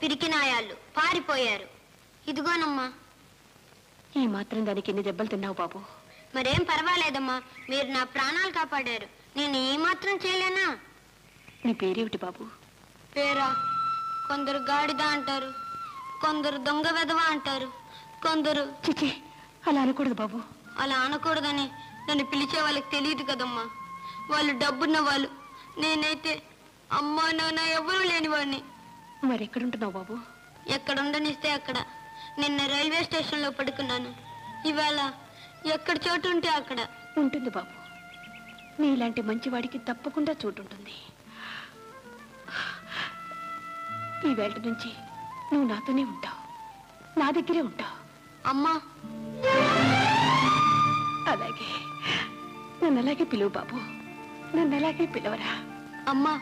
పిరికినాయాళ్ళు పారిపోయారు. ఇదిగోనమ్మా. ఈ మాత్రం దానికి ఎన్ని దెబ్బలు తిన్నావు బాబు? మరేం పర్వాలేదమ్మా, మీరు నా ప్రాణాలు కాపాడారు. నేను ఈ మాత్రం చేయలేనా? నీ పేరేమిటి బాబు? పేరా? కొందరు గాడిద అంటారు, కొందరు దొంగ వెధవ అంటారు, కొందరు... చిచి, అలా అనకూడదు బాబు. అలా అనకూడదని నన్ను పిలిచే వాళ్ళకి తెలియదు కదమ్మా. వాళ్ళు డబ్బున్న వాళ్ళు, నేనైతే అమ్మా నాన్న ఎవరూ లేని వాడిని. మరి ఎక్కడుంటున్నావు బాబు? ఎక్కడ ఉండనిస్తే అక్కడ. నిన్న రైల్వే స్టేషన్లో పడుకున్నాను. ఇవాళ ఎక్కడ చోటు ఉంటే అక్కడ. ఉంటుంది బాబు, నీలాంటి మంచివాడికి తప్పకుండా చోటు ఉంటుంది. ఈ వేళ నుంచి నువ్వు నాతోనే ఉంటావు, నా దగ్గరే ఉంటావు. అమ్మా. అలాగే, నన్ను అలాగే పిలువు బాబు, నన్ను అలాగే పిలవరా. అమ్మా.